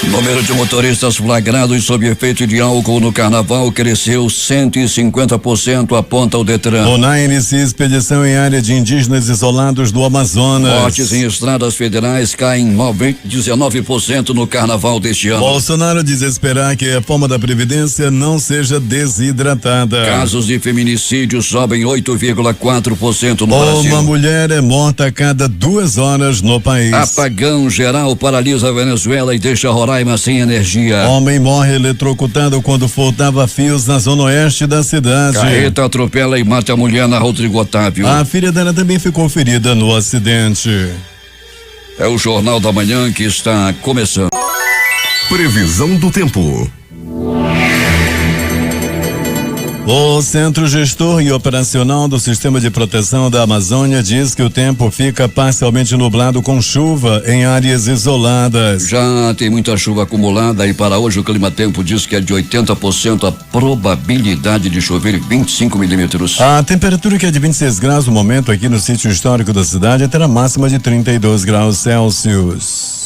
Número de motoristas flagrados sob efeito de álcool no carnaval cresceu 150%, aponta o Detran. ONAI inicia expedição em área de indígenas isolados do Amazonas. Mortes em estradas federais caem 19% no carnaval deste ano. Bolsonaro diz esperar que a reforma da Previdência não seja desidratada. Casos de feminicídio sobem 8,4% no Brasil. Uma mulher é morta a cada 2 horas no país. Apagão geral paralisa a Venezuela e deixa Roraima sem energia. Homem morre eletrocutado quando faltava fios na zona oeste da cidade. Carreta atropela e mata a mulher na Rodrigo Otávio. A filha dela também ficou ferida no acidente. É o Jornal da Manhã que está começando. Previsão do tempo. O Centro Gestor e Operacional do Sistema de Proteção da Amazônia diz que o tempo fica parcialmente nublado com chuva em áreas isoladas. Já tem muita chuva acumulada e para hoje o clima-tempo diz que é de 80% a probabilidade de chover 25 milímetros. A temperatura, que é de 26 graus no momento aqui no sítio histórico da cidade, terá máxima de 32 graus Celsius.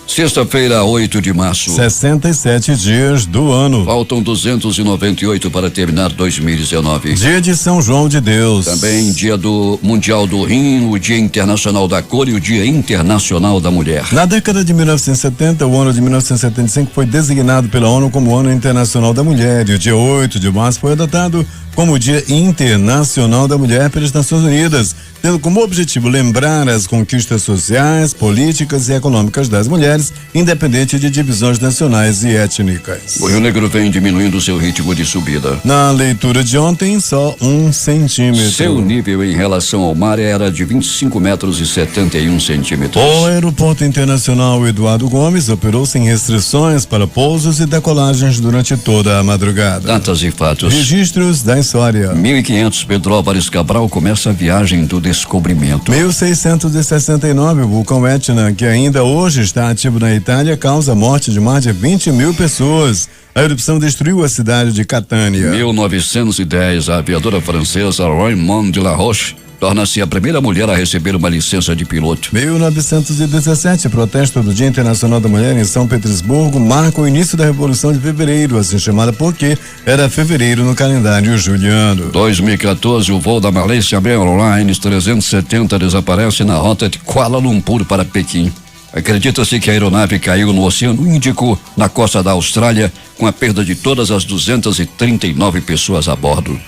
Sexta-feira, 8 de março. 67 dias do ano. Faltam 298 para terminar 2019. Dia de São João de Deus. Também dia do Mundial do Rim, o Dia Internacional da Cor e o Dia Internacional da Mulher. Na década de 1970, o ano de 1975 foi designado pela ONU como o Ano Internacional da Mulher, e o dia 8 de março foi adotado como o Dia Internacional da Mulher pelas Nações Unidas, tendo como objetivo lembrar as conquistas sociais, políticas e econômicas das mulheres, independente de divisões nacionais e étnicas. O Rio Negro vem diminuindo seu ritmo de subida. Na leitura de ontem, só 1 centímetro. Seu nível em relação ao mar era de 25 metros e 71 centímetros. O Aeroporto Internacional Eduardo Gomes operou sem restrições para pousos e decolagens durante toda a madrugada. Datas e fatos. Registros da história. 1500, Pedro Álvares Cabral começa a viagem do descobrimento. 1669, o vulcão Etna, que ainda hoje está ativo na Itália, causa a morte de mais de 20 mil pessoas. A erupção destruiu a cidade de Catânia. 1910, a aviadora francesa Raymond de la Roche torna-se a primeira mulher a receber uma licença de piloto. 1917, protesto do Dia Internacional da Mulher em São Petersburgo marca o início da Revolução de Fevereiro, assim chamada porque era fevereiro no calendário juliano. 2014, o voo da Malaysia Airlines 370 desaparece na rota de Kuala Lumpur para Pequim. Acredita-se que a aeronave caiu no Oceano Índico, na costa da Austrália, com a perda de todas as 239 pessoas a bordo.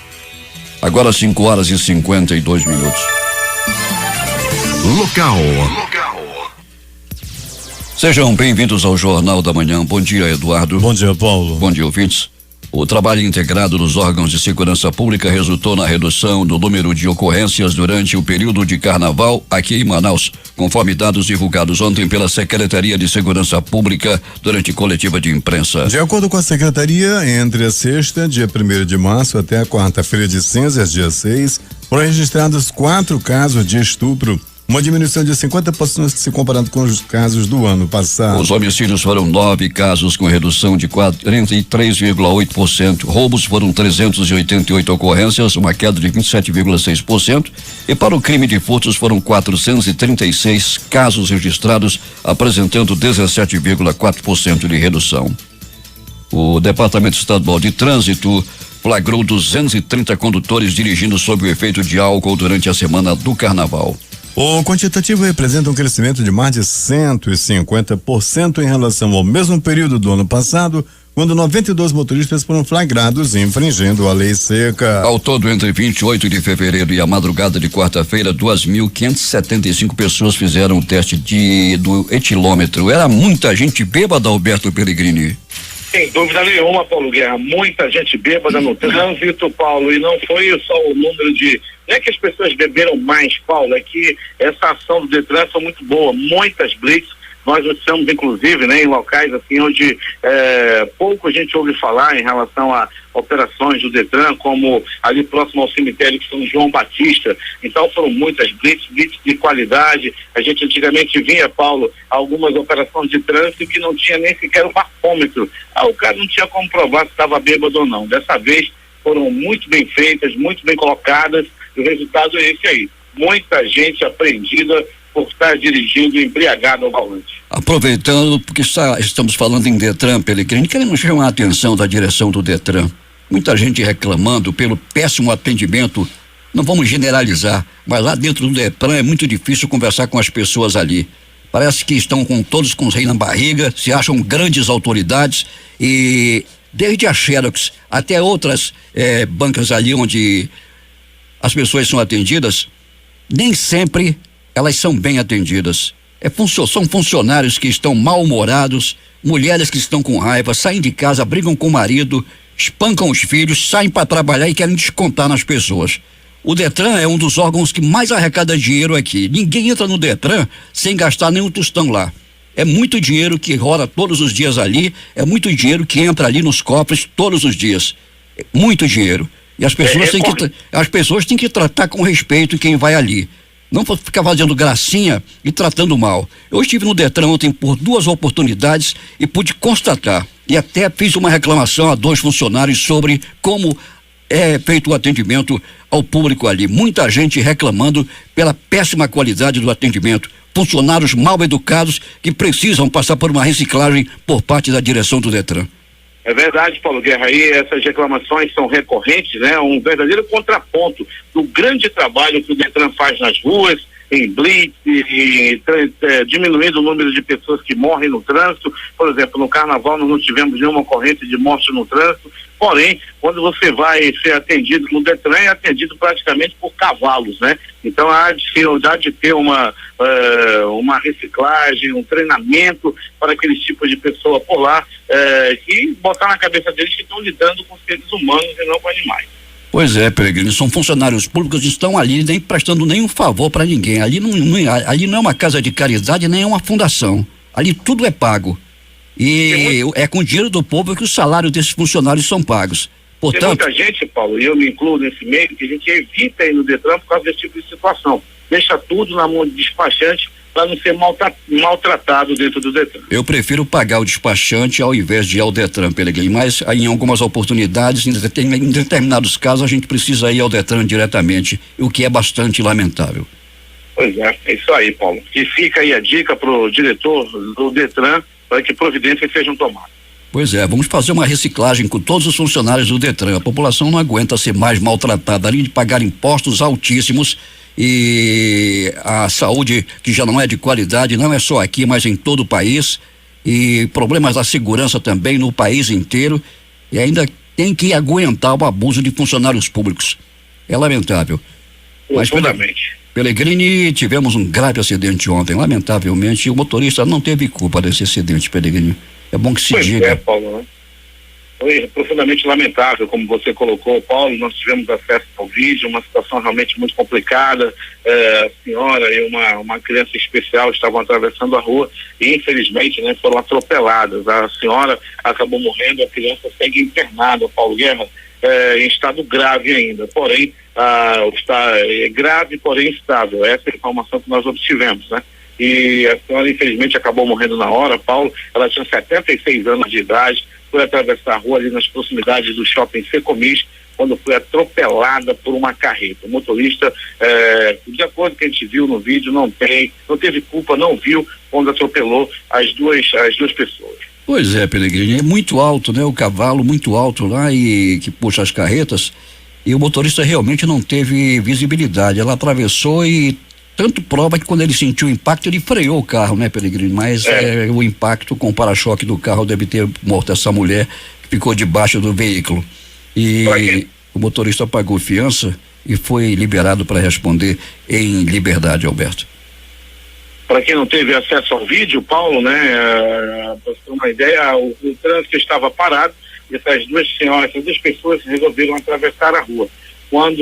Agora 5 horas e 52 minutos. Local. Sejam bem-vindos ao Jornal da Manhã. Bom dia, Eduardo. Bom dia, Paulo. Bom dia, ouvintes. O trabalho integrado dos órgãos de segurança pública resultou na redução do número de ocorrências durante o período de carnaval aqui em Manaus, conforme dados divulgados ontem pela Secretaria de Segurança Pública durante coletiva de imprensa. De acordo com a Secretaria, entre a sexta, dia 1º de março, até a quarta-feira de cinzas, dia 6, foram registrados 4 casos de estupro, uma diminuição de 50% se comparado com os casos do ano passado. Os homicídios foram 9 casos, com redução de 43,8%. Roubos foram 388 ocorrências, uma queda de 27,6%. E para o crime de furtos foram 436 casos registrados, apresentando 17,4% de redução. O Departamento Estadual de Trânsito flagrou 230 condutores dirigindo sob o efeito de álcool durante a semana do Carnaval. O quantitativo representa um crescimento de mais de 150% em relação ao mesmo período do ano passado, quando 92 motoristas foram flagrados infringindo a lei seca. Ao todo, entre 28 de fevereiro e a madrugada de quarta-feira, 2.575 pessoas fizeram o teste do etilômetro. Era muita gente bêbada, Alberto Pellegrini. Sem dúvida nenhuma, Paulo Guerra, muita gente bêbada no trânsito, Paulo, e não foi só o número de... Não é que as pessoas beberam mais, Paulo, é que essa ação do Detran foi muito boa, muitas blitz, nós estamos inclusive, né, em locais assim onde pouco a gente ouve falar em relação a operações do Detran, como ali próximo ao cemitério de São João Batista. Então foram muitas blitz de qualidade. A gente antigamente via, Paulo, algumas operações de trânsito que não tinha nem sequer o bafômetro. O cara não tinha como provar se estava bêbado ou não. Dessa vez foram muito bem feitas, muito bem colocadas, e o resultado é esse aí. muita gente apreendida por estar dirigindo embriagado ao volante. Aproveitando, porque estamos falando em Detran, Pelegrini, queremos chamar a atenção da direção do Detran. Muita gente reclamando pelo péssimo atendimento. Não vamos generalizar, mas lá dentro do Detran é muito difícil conversar com as pessoas ali. Parece que estão todos com os reis na barriga, se acham grandes autoridades, e desde a Xerox até outras bancas ali onde as pessoas são atendidas, nem sempre elas são bem atendidas. São funcionários que estão mal-humorados, mulheres que estão com raiva, saem de casa, brigam com o marido, espancam os filhos, saem para trabalhar e querem descontar nas pessoas. O Detran é um dos órgãos que mais arrecada dinheiro aqui. Ninguém entra no Detran sem gastar nenhum tostão lá. É muito dinheiro que rola todos os dias ali, é muito dinheiro que entra ali nos cofres todos os dias. Muito dinheiro. E as pessoas têm que tratar com respeito quem vai ali. Não ficar fazendo gracinha e tratando mal. Eu estive no Detran ontem por 2 oportunidades e pude constatar, e até fiz uma reclamação a 2 funcionários sobre como é feito o atendimento ao público ali. Muita gente reclamando pela péssima qualidade do atendimento. Funcionários mal educados que precisam passar por uma reciclagem por parte da direção do Detran. É verdade, Paulo Guerra, aí essas reclamações são recorrentes, né? Um verdadeiro contraponto do grande trabalho que o Detran faz nas ruas, em blitz, diminuindo o número de pessoas que morrem no trânsito. Por exemplo, no Carnaval nós não tivemos nenhuma ocorrência de morte no trânsito, porém, quando você vai ser atendido no Detran, é atendido praticamente por cavalos, né? Então há de ter uma reciclagem, um treinamento para aqueles tipos de pessoa por lá, e botar na cabeça deles que estão lidando com seres humanos e não com animais. Pois é, Peregrino, são funcionários públicos que estão ali nem prestando nenhum favor para ninguém. Ali não é uma casa de caridade, nem é uma fundação. Ali tudo é pago. E é com o dinheiro do povo que os salários desses funcionários são pagos. Portanto, tem muita gente, Paulo, e eu me incluo nesse meio, que a gente evita ir no Detran por causa desse tipo de situação. Deixa tudo na mão do despachante para não ser maltratado dentro do Detran. Eu prefiro pagar o despachante ao invés de ir ao Detran, Peregrino, mas em algumas oportunidades, em determinados casos, a gente precisa ir ao Detran diretamente, o que é bastante lamentável. Pois é isso aí, Paulo. E fica aí a dica pro diretor do Detran para que providências sejam tomadas. Pois é, vamos fazer uma reciclagem com todos os funcionários do Detran. A população não aguenta ser mais maltratada, além de pagar impostos altíssimos, e a saúde que já não é de qualidade, não é só aqui, mas em todo o país, e problemas da segurança também no país inteiro, e ainda tem que aguentar o abuso de funcionários públicos. É lamentável. Mas Pelegrini, tivemos um grave acidente ontem, lamentavelmente, e o motorista não teve culpa desse acidente, Pelegrini. É bom que se diga. É, Paulo, né? Foi profundamente lamentável, como você colocou, Paulo. Nós tivemos acesso ao vídeo, uma situação realmente muito complicada. A senhora e uma criança especial estavam atravessando a rua e, infelizmente, né, foram atropeladas. A senhora acabou morrendo, a criança segue internada, Paulo Guerra, em estado grave ainda. Porém, está grave, porém estável. Essa é a informação que nós obtivemos, né? E a senhora, infelizmente, acabou morrendo na hora, Paulo. Ela tinha 76 anos de idade, foi atravessar a rua ali nas proximidades do shopping Secomis, quando foi atropelada por uma carreta. O motorista, de acordo com o que a gente viu no vídeo, não teve culpa, não viu quando atropelou as duas pessoas. Pois é, Pelegrini, é muito alto, né? O cavalo muito alto lá e que puxa as carretas, e o motorista realmente não teve visibilidade. Ela atravessou e tanto prova que quando ele sentiu o impacto, ele freou o carro, né, Pelegrini? Mas o impacto com o para-choque do carro deve ter morto essa mulher que ficou debaixo do veículo. E o motorista pagou fiança e foi liberado para responder em liberdade, Alberto. Para quem não teve acesso ao vídeo, Paulo, né, para você ter uma ideia, o trânsito estava parado e essas duas pessoas resolveram atravessar a rua. Quando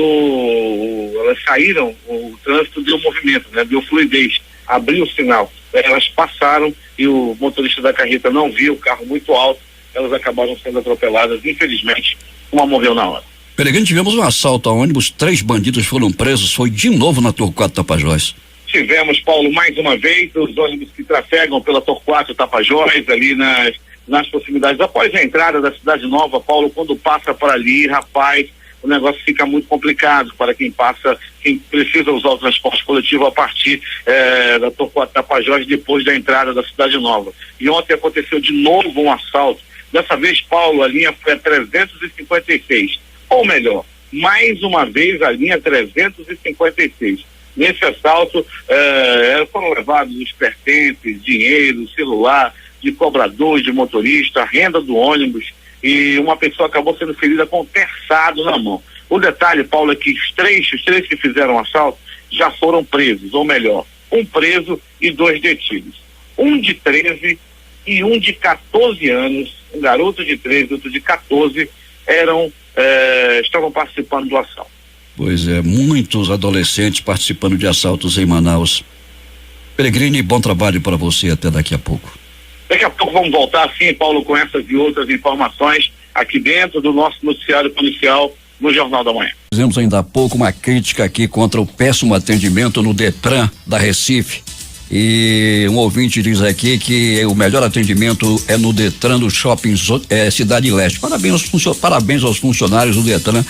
elas saíram, o trânsito deu movimento, né? Deu fluidez, abriu o sinal. Elas passaram e o motorista da carreta não viu, o carro muito alto, elas acabaram sendo atropeladas. Infelizmente, uma morreu na hora. Peregrino, tivemos um assalto a ônibus, 3 bandidos foram presos, foi de novo na Torquato Tapajós. Tivemos, Paulo, mais uma vez, os ônibus que trafegam pela Torquato Tapajós, ali nas proximidades, após a entrada da Cidade Nova, Paulo, quando passa por ali, rapaz, o negócio fica muito complicado para quem precisa usar o transporte coletivo a partir da Torquato Tapajós, depois da entrada da Cidade Nova. E ontem aconteceu de novo um assalto. Dessa vez, Paulo, a linha foi a 356. Ou melhor, mais uma vez a linha 356. Nesse assalto, foram levados os pertences, dinheiro, celular, de cobrador, de motorista, a renda do ônibus, e uma pessoa acabou sendo ferida com um terçado na mão. O detalhe, Paulo, é que os três que fizeram o assalto já foram presos, ou melhor, um preso e 2 detidos. Um de 13 e um de 14 anos, um garoto de 13 e outro de 14, estavam participando do assalto. Pois é, muitos adolescentes participando de assaltos em Manaus. Peregrini, bom trabalho para você, até daqui a pouco. Daqui a pouco vamos voltar, sim, Paulo, com essas e outras informações aqui dentro do nosso noticiário policial no Jornal da Manhã. Fizemos ainda há pouco uma crítica aqui contra o péssimo atendimento no Detran da Recife. E um ouvinte diz aqui que o melhor atendimento é no Detran do Shopping Cidade Leste. Parabéns aos funcionários do Detran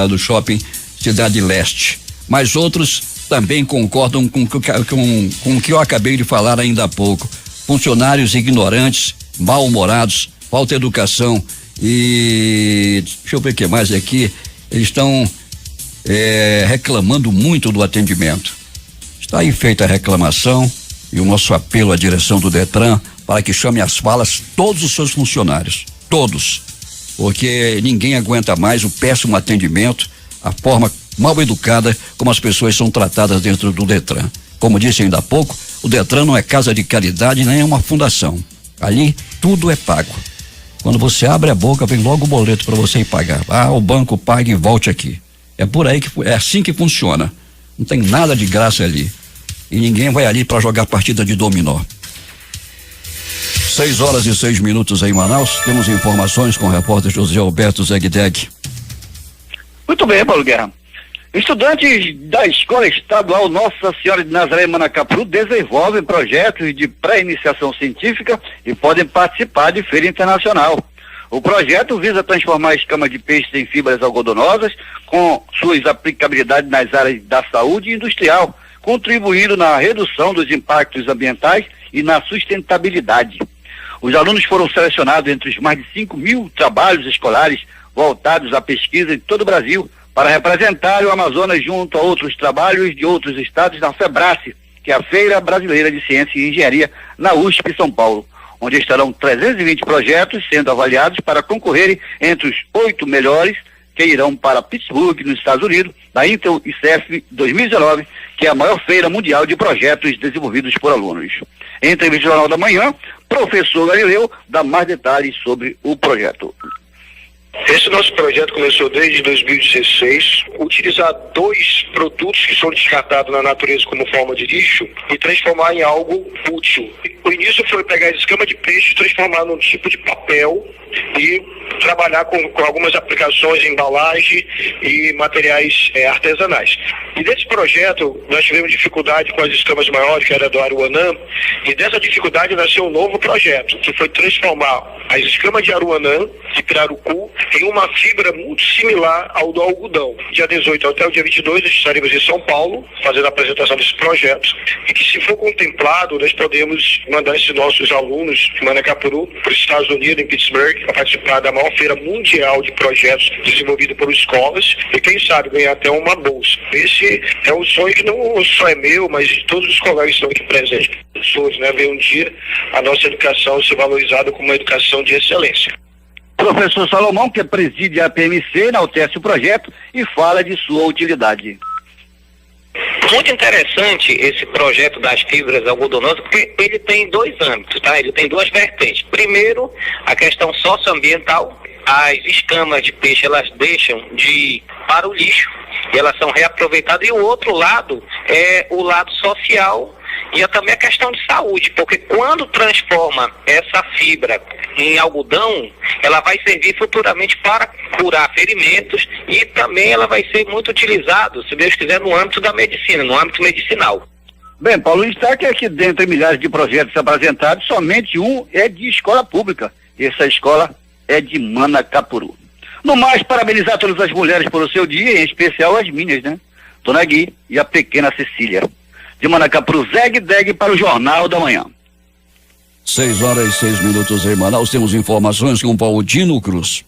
do Shopping Cidade Leste. Mas outros também concordam com o que eu acabei de falar ainda há pouco. Funcionários ignorantes, mal-humorados, falta de educação e deixa eu ver o que mais aqui. Eles estão reclamando muito do atendimento. Está aí feita a reclamação e o nosso apelo à direção do Detran para que chame às falas todos os seus funcionários, todos, porque ninguém aguenta mais o péssimo atendimento, a forma mal educada como as pessoas são tratadas dentro do Detran. Como disse ainda há pouco, o Detran não é casa de caridade nem é uma fundação. Ali tudo é pago. Quando você abre a boca, vem logo o boleto para você ir pagar. O banco paga e volte aqui. É por aí é assim que funciona. Não tem nada de graça ali. E ninguém vai ali para jogar partida de dominó. 6h06 em Manaus. Temos informações com o repórter José Alberto Zegdeg. Muito bem, Paulo Guerra. Estudantes da Escola Estadual Nossa Senhora de Nazaré Manacapuru desenvolvem projetos de pré-iniciação científica e podem participar de feira internacional. O projeto visa transformar a escama de peixe em fibras algodonosas com suas aplicabilidades nas áreas da saúde e industrial, contribuindo na redução dos impactos ambientais e na sustentabilidade. Os alunos foram selecionados entre os mais de 5.000 trabalhos escolares voltados à pesquisa em todo o Brasil para representar o Amazonas junto a outros trabalhos de outros estados na FEBRACE, que é a Feira Brasileira de Ciência e Engenharia, na USP São Paulo, onde estarão 320 projetos sendo avaliados para concorrerem entre os 8 melhores que irão para Pittsburgh, nos Estados Unidos, da Intel ICF 2019, que é a maior feira mundial de projetos desenvolvidos por alunos. Em entrevista ao Jornal da Manhã, professor Galileu dá mais detalhes sobre o projeto. Esse nosso projeto começou desde 2016, utilizar 2 produtos que são descartados na natureza como forma de lixo e transformar em algo útil. O início foi pegar a escama de peixe e transformar num tipo de papel e trabalhar com algumas aplicações em embalagem e materiais artesanais. E desse projeto nós tivemos dificuldade com as escamas maiores, que era do Aruanã, e dessa dificuldade nasceu um novo projeto, que foi transformar as escamas de Aruanã, de pirarucu, em uma fibra muito similar ao do algodão. Dia 18 até o dia 22 nós estaremos em São Paulo, fazendo a apresentação desse projeto, e que se for contemplado, nós podemos mandar esses nossos alunos de Manacapuru para os Estados Unidos, em Pittsburgh, para participar da maior feira mundial de projetos desenvolvido por escolas e quem sabe ganhar até uma bolsa. Esse é um sonho que não só é meu, mas de todos os colegas que estão aqui presentes, pessoas, né? Ver um dia a nossa educação ser valorizada como uma educação de excelência. Professor Salomão, que preside a PMC, enaltece o projeto e fala de sua utilidade. Muito interessante esse projeto das fibras algodonosas, porque ele tem 2 âmbitos, tá? Ele tem 2 vertentes. Primeiro, a questão socioambiental. As escamas de peixe, elas deixam de ir para o lixo e elas são reaproveitadas. E o outro lado é o lado social e também a questão de saúde, porque quando transforma essa fibra em algodão, ela vai servir futuramente para curar ferimentos e também ela vai ser muito utilizada, se Deus quiser, no âmbito da medicina, no âmbito medicinal. Bem, Paulo, o destaque é que dentre milhares de projetos apresentados, somente um é de escola pública. Essa escola é de Manacapuru. No mais, parabenizar todas as mulheres pelo seu dia, em especial as minhas, né? Dona Gui e a pequena Cecília. De Manacapuru, Zeg para o Jornal da Manhã. 6h06 em Manaus. Temos informações com Valdino Cruz.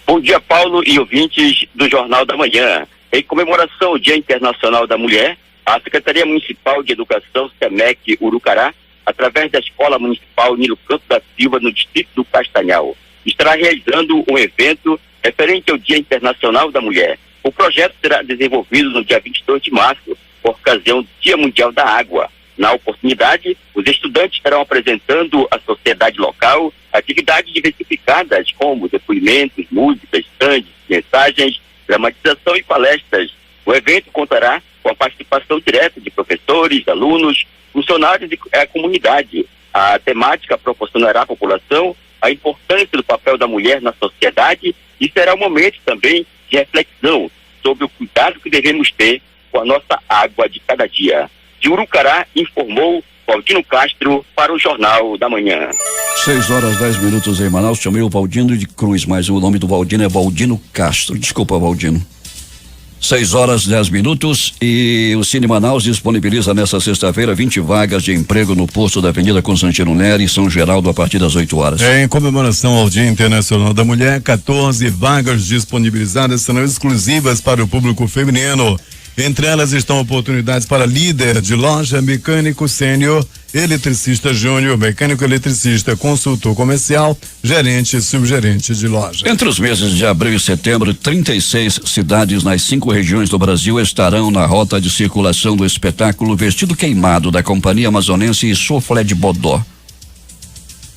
Bom dia, Paulo e ouvintes do Jornal da Manhã. Em comemoração ao Dia Internacional da Mulher, a Secretaria Municipal de Educação, SEMEC Urucará, através da Escola Municipal Nilo Canto da Silva, no distrito do Castanhal, estará realizando um evento referente ao Dia Internacional da Mulher. O projeto será desenvolvido no dia 22 de março, por ocasião do Dia Mundial da Água. Na oportunidade, os estudantes estarão apresentando à sociedade local atividades diversificadas como depoimentos, músicas, stands, mensagens, dramatização e palestras. O evento contará com a participação direta de professores, alunos, funcionários e comunidade. A temática proporcionará à população a importância do papel da mulher na sociedade e será um momento também de reflexão sobre o cuidado que devemos ter com a nossa água de cada dia. De Urucará, informou Valdino Castro para o Jornal da Manhã. 6h10 em Manaus. Chamei o Valdino de Cruz, mas o nome do Valdino é Valdino Castro. Desculpa, Valdino. 6h10 e o Cine Manaus disponibiliza nesta sexta-feira 20 vagas de emprego no posto da Avenida Constantino Neri, São Geraldo, a partir das 8 horas. Em comemoração ao Dia Internacional da Mulher, 14 vagas disponibilizadas serão exclusivas para o público feminino. Entre elas estão oportunidades para líder de loja, mecânico sênior, eletricista júnior, mecânico eletricista, consultor comercial, gerente e subgerente de loja. Entre os meses de abril e setembro, 36 cidades nas 5 regiões do Brasil estarão na rota de circulação do espetáculo Vestido Queimado, da Companhia Amazonense e Soufflé de Bodó.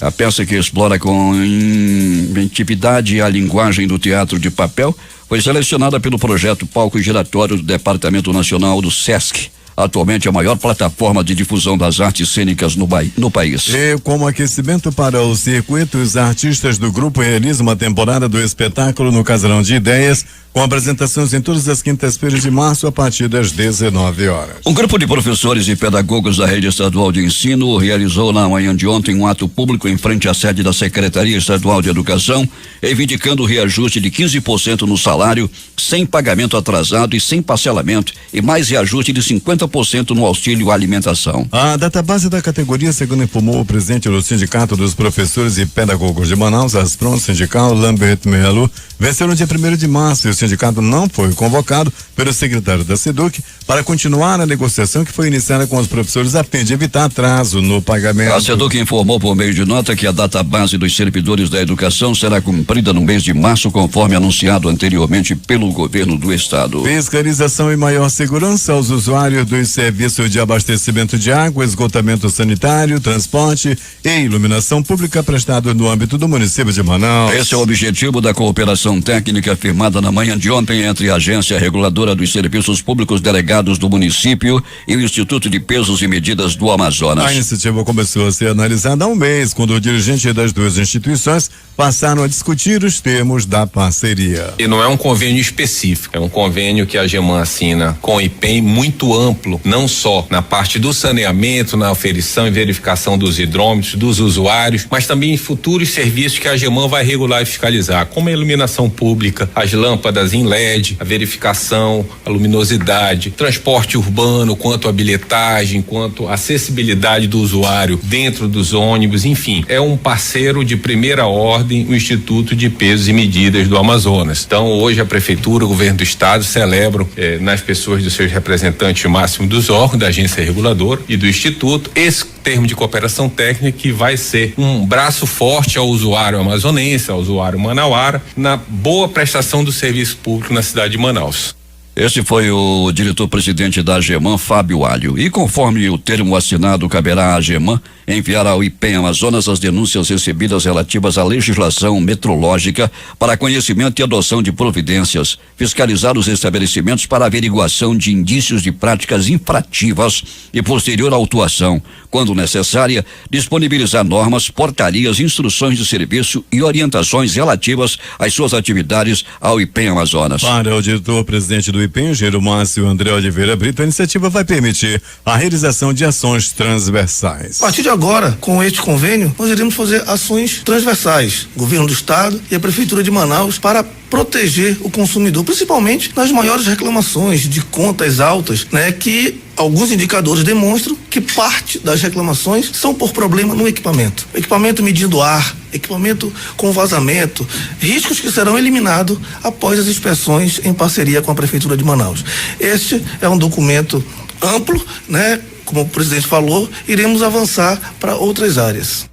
A peça, que explora com inventividade a linguagem do teatro de papel, foi selecionada pelo projeto Palco Giratório do Departamento Nacional do SESC, atualmente a maior plataforma de difusão das artes cênicas no país. E como aquecimento para o circuito, os artistas do grupo realizam uma temporada do espetáculo no Casarão de Ideias, com apresentações em todas as quintas-feiras de março a partir das 19 horas. Um grupo de professores e pedagogos da Rede Estadual de Ensino realizou na manhã de ontem um ato público em frente à sede da Secretaria Estadual de Educação, reivindicando o reajuste de 15% no salário, sem pagamento atrasado e sem parcelamento, e mais reajuste de 50% no auxílio alimentação. A database da categoria, segundo informou o presidente do Sindicato dos Professores e Pedagogos de Manaus, Aspron Sindical, Lambert Melo, venceu no dia 1º de março, e o sindicato não foi convocado pelo secretário da SEDUC para continuar a negociação que foi iniciada com os professores a fim de evitar atraso no pagamento. A SEDUC informou por meio de nota que a database dos servidores da educação será cumprida no mês de março, conforme anunciado anteriormente pelo governo do estado. Fiscalização e maior segurança aos usuários dos serviços de abastecimento de água, esgotamento sanitário, transporte e iluminação pública prestados no âmbito do município de Manaus. Esse é o objetivo da cooperação técnica firmada na manhã de ontem entre a Agência Reguladora dos Serviços Públicos Delegados do município e o Instituto de Pesos e Medidas do Amazonas. A iniciativa começou a ser analisada há um mês, quando os dirigentes das duas instituições passaram a discutir os termos da parceria. E não é um convênio específico, é um convênio que a AGEMAN assina com o IPEM muito amplo, não só na parte do saneamento, na aferição e verificação dos hidrômetros, dos usuários, mas também em futuros serviços que a AGEMAN vai regular e fiscalizar, como a iluminação pública, as lâmpadas em LED, a verificação, a luminosidade, transporte urbano, quanto a bilhetagem, quanto a acessibilidade do usuário dentro dos ônibus, enfim, é um parceiro de primeira ordem, o Instituto de Pesos e Medidas do Amazonas. Então, hoje a prefeitura, o governo do estado celebram nas pessoas dos seus representantes máximos dos órgãos da agência reguladora e do instituto esse termo de cooperação técnica, que vai ser um braço forte ao usuário amazonense, ao usuário manauara, na boa prestação do serviço público na cidade de Manaus. Esse foi o diretor-presidente da AGEMAN, Fábio Alho. E conforme o termo assinado, caberá à AGEMAN enviar ao IPEM Amazonas as denúncias recebidas relativas à legislação metrológica para conhecimento e adoção de providências, fiscalizar os estabelecimentos para averiguação de indícios de práticas infrativas e posterior autuação, quando necessária, disponibilizar normas, portarias, instruções de serviço e orientações relativas às suas atividades ao IPEM Amazonas. Para o diretor-presidente do IPEM, engenheiro Márcio André Oliveira Brito, a iniciativa vai permitir a realização de ações transversais. A partir de agora, com este convênio, nós iremos fazer ações transversais, governo do estado e a prefeitura de Manaus, para proteger o consumidor, principalmente nas maiores reclamações de contas altas, né, que alguns indicadores demonstram que parte das reclamações são por problema no equipamento. Equipamento medindo ar, equipamento com vazamento, riscos que serão eliminados após as inspeções em parceria com a Prefeitura de Manaus. Este é um documento amplo, né? Como o presidente falou, iremos avançar para outras áreas.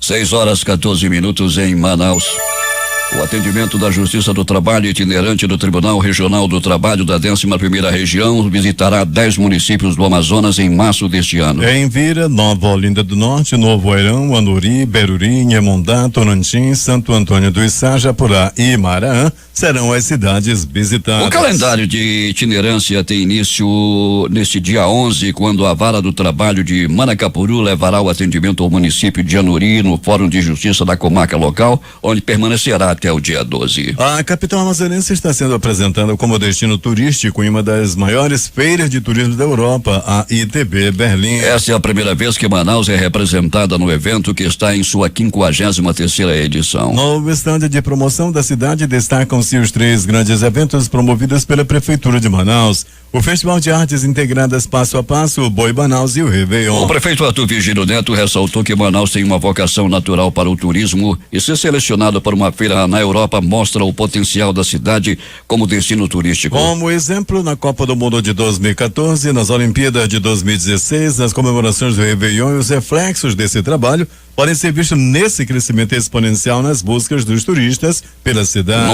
6h14 em Manaus. O atendimento da Justiça do Trabalho itinerante do Tribunal Regional do Trabalho da 11ª Região visitará 10 municípios do Amazonas em março deste ano. Em Vira, Nova Olinda do Norte, Novo Airão, Anuri, Beruri, Inhamondá, Tonantim, Santo Antônio do Içá, Japurá e Maraã serão as cidades visitadas. O calendário de itinerância tem início neste dia 11, quando a Vara do Trabalho de Manacapuru levará o atendimento ao município de Anuri no Fórum de Justiça da comarca local, onde permanecerá até o dia 12. A capital amazonense está sendo apresentada como destino turístico em uma das maiores feiras de turismo da Europa, a ITB Berlim. Essa é a primeira vez que Manaus é representada no evento, que está em sua 53ª edição. No estande de promoção da cidade destacam-se os 3 grandes eventos promovidos pela Prefeitura de Manaus: o Festival de Artes Integradas Passo a Passo, o Boi Manaus e o Réveillon. O prefeito Arthur Virgílio Neto ressaltou que Manaus tem uma vocação natural para o turismo e ser selecionado para uma feira na Europa mostra o potencial da cidade como destino turístico. Como exemplo, na Copa do Mundo de 2014, nas Olimpíadas de 2016, nas comemorações do Réveillon, e os reflexos desse trabalho podem ser vistos nesse crescimento exponencial nas buscas dos turistas pela cidade.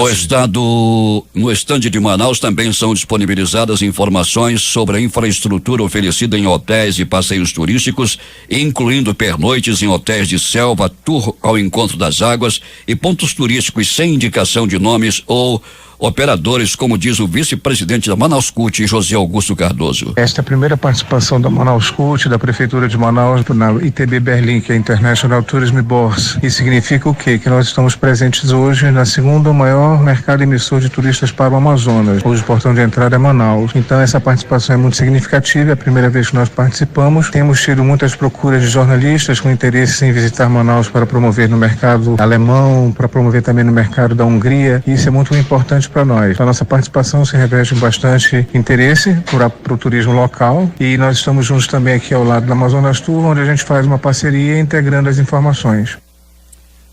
No estande de Manaus também são disponibilizadas informações sobre a infraestrutura oferecida em hotéis e passeios turísticos, incluindo pernoites em hotéis de selva, tour ao encontro das águas e pontos turísticos sem indicação de nomes ou operadores, como diz o vice-presidente da Manauscut, José Augusto Cardoso. Esta é a primeira participação da Manauscut, da Prefeitura de Manaus, na ITB Berlim, que é a International Tourism Board. Isso significa o quê? Que nós estamos presentes hoje na segunda maior mercado emissor de turistas para o Amazonas. Hoje o portão de entrada é Manaus. Então essa participação é muito significativa, é a primeira vez que nós participamos. Temos tido muitas procuras de jornalistas com interesse em visitar Manaus para promover no mercado alemão, para promover também no mercado da Hungria. E isso é muito importante para nós. A nossa participação se reveste bastante interesse para o turismo local, e nós estamos juntos também aqui ao lado da Amazonas Tour, onde a gente faz uma parceria integrando as informações.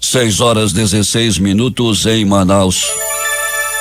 6h16 em Manaus.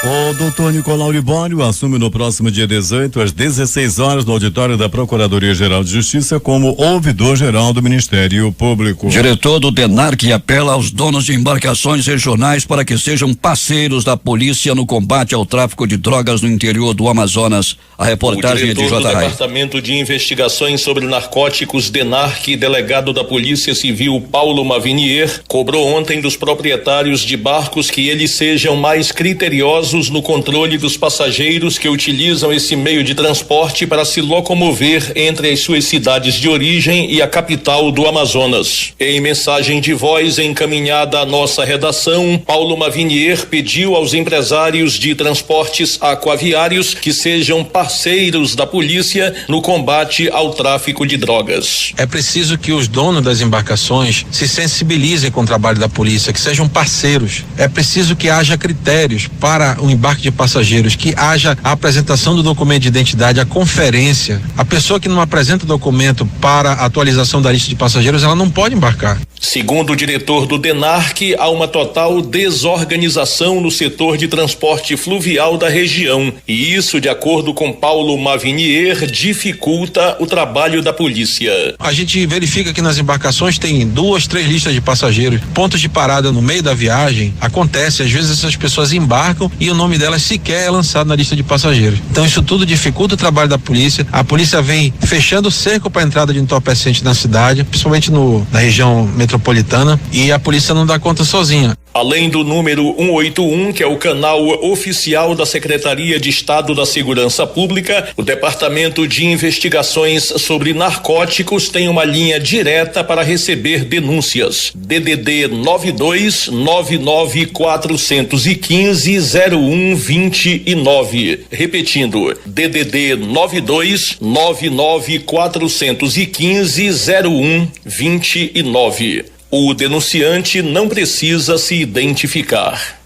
O doutor Nicolau Libório assume no próximo dia 18, às 16 horas, no auditório da Procuradoria-Geral de Justiça, como ouvidor-geral do Ministério Público. O diretor do DENARC apela aos donos de embarcações regionais para que sejam parceiros da polícia no combate ao tráfico de drogas no interior do Amazonas. A reportagem é de J. O diretor do Departamento de Investigações sobre Narcóticos, DENARC, delegado da Polícia Civil, Paulo Mavinier, cobrou ontem dos proprietários de barcos que eles sejam mais criteriosos no controle dos passageiros que utilizam esse meio de transporte para se locomover entre as suas cidades de origem e a capital do Amazonas. Em mensagem de voz encaminhada à nossa redação, Paulo Mavinier pediu aos empresários de transportes aquaviários que sejam parceiros da polícia no combate ao tráfico de drogas. É preciso que os donos das embarcações se sensibilizem com o trabalho da polícia, que sejam parceiros. É preciso que haja critérios para o embarque de passageiros, que haja a apresentação do documento de identidade, a conferência. A pessoa que não apresenta documento para atualização da lista de passageiros, ela não pode embarcar. Segundo o diretor do DENARC, há uma total desorganização no setor de transporte fluvial da região, e isso, de acordo com Paulo Mavinier, dificulta o trabalho da polícia. A gente verifica que nas embarcações tem 2, 3 listas de passageiros, pontos de parada no meio da viagem. Acontece, às vezes essas pessoas embarcam e o nome delas sequer é lançado na lista de passageiros. Então isso tudo dificulta o trabalho da polícia. A polícia vem fechando o cerco para a entrada de entorpecentes na cidade, principalmente na região metropolitana, e a polícia não dá conta sozinha. Além do número 181, que é o canal oficial da Secretaria de Estado da Segurança Pública, o Departamento de Investigações sobre Narcóticos tem uma linha direta para receber denúncias. DDD 92 99 415 0129. Repetindo, DDD 92 99 415 0129. O denunciante não precisa se identificar.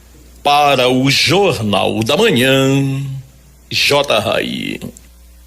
Para o Jornal da Manhã, J. Rai.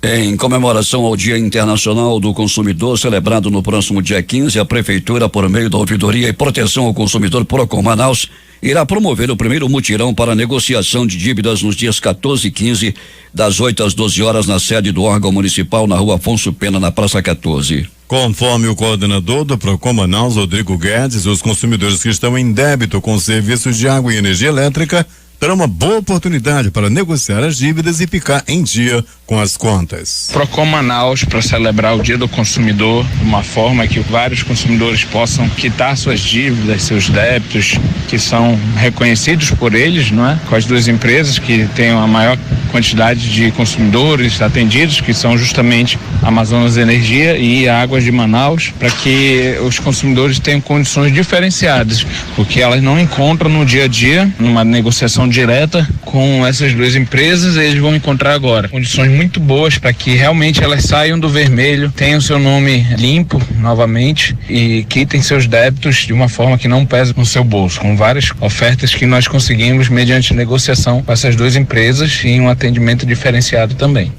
Em comemoração ao Dia Internacional do Consumidor, celebrado no próximo dia 15, a Prefeitura, por meio da Ouvidoria e Proteção ao Consumidor Procon Manaus, irá promover o primeiro mutirão para negociação de dívidas nos dias 14 e 15, das 8 às 12 horas, na sede do órgão municipal, na Rua Afonso Pena, na Praça 14. Conforme o coordenador do Procon Manaus, Rodrigo Guedes, os consumidores que estão em débito com serviços de água e energia elétrica terá uma boa oportunidade para negociar as dívidas e ficar em dia com as contas. Procon Manaus, para celebrar o Dia do Consumidor, de uma forma que vários consumidores possam quitar suas dívidas, seus débitos, que são reconhecidos por eles, não é? Com as duas empresas que têm a maior quantidade de consumidores atendidos, que são justamente Amazonas Energia e Águas de Manaus, para que os consumidores tenham condições diferenciadas, porque elas não encontram no dia a dia, numa negociação direta com essas duas empresas. Eles vão encontrar agora condições muito boas para que realmente elas saiam do vermelho, tenham seu nome limpo novamente e quitem seus débitos de uma forma que não pesa no seu bolso, com várias ofertas que nós conseguimos mediante negociação com essas duas empresas e um atendimento diferenciado também.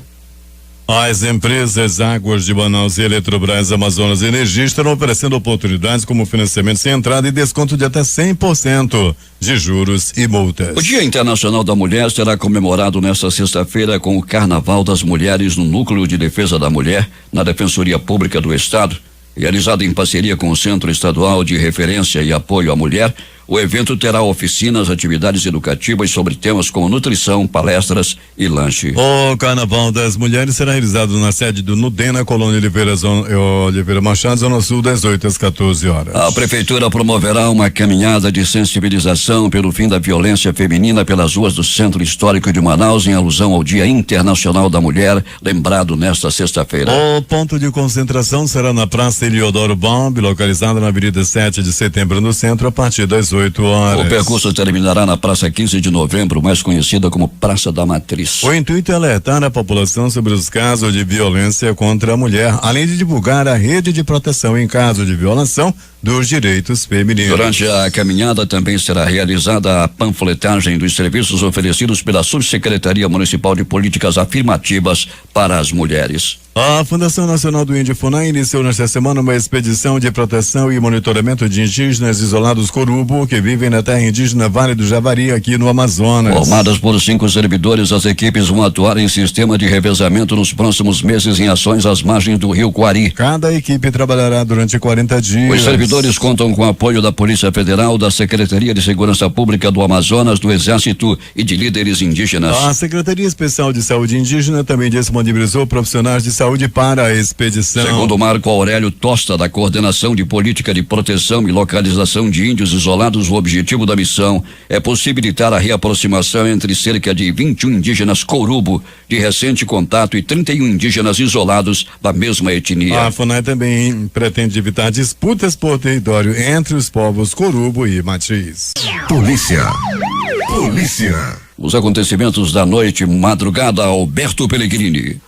As empresas Águas de Manaus e Eletrobras Amazonas Energia estarão oferecendo oportunidades como financiamento sem entrada e desconto de até 100% de juros e multas. O Dia Internacional da Mulher será comemorado nesta sexta-feira com o Carnaval das Mulheres no Núcleo de Defesa da Mulher, na Defensoria Pública do Estado. Realizado em parceria com o Centro Estadual de Referência e Apoio à Mulher, o evento terá oficinas, atividades educativas sobre temas como nutrição, palestras e lanche. O Carnaval das Mulheres será realizado na sede do Nudena, Colônia Oliveira Machado, Zona Sul, das 8 às 14 horas. A Prefeitura promoverá uma caminhada de sensibilização pelo fim da violência feminina pelas ruas do Centro Histórico de Manaus, em alusão ao Dia Internacional da Mulher, lembrado nesta sexta-feira. O ponto de concentração será na Praça Eliodoro Baum, localizada na Avenida 7 de Setembro, no centro, a partir das 8 horas. O percurso terminará na Praça 15 de Novembro, mais conhecida como Praça da Matriz. O intuito é alertar a população sobre os casos de violência contra a mulher, além de divulgar a rede de proteção em caso de violação dos direitos femininos. Durante a caminhada também será realizada a panfletagem dos serviços oferecidos pela Subsecretaria Municipal de Políticas Afirmativas para as Mulheres. A Fundação Nacional do Índio FUNAI iniciou nesta semana uma expedição de proteção e monitoramento de indígenas isolados Corubo que vivem na terra indígena Vale do Javari, aqui no Amazonas. Formadas por 5 servidores, as equipes vão atuar em sistema de revezamento nos próximos meses em ações às margens do Rio Quari. Cada equipe trabalhará durante 40 dias. Os servidores contam com o apoio da Polícia Federal, da Secretaria de Segurança Pública do Amazonas, do Exército e de líderes indígenas. A Secretaria Especial de Saúde Indígena também disponibilizou profissionais de saúde para a expedição. Segundo Marco Aurélio Tosta, da Coordenação de Política de Proteção e Localização de Índios Isolados, o objetivo da missão é possibilitar a reaproximação entre cerca de 21 indígenas Corubo de recente contato e 31 indígenas isolados da mesma etnia. A FUNAI também pretende evitar disputas por território entre os povos Corubo e Matriz. Polícia. Os acontecimentos da noite, madrugada, Alberto Pellegrini.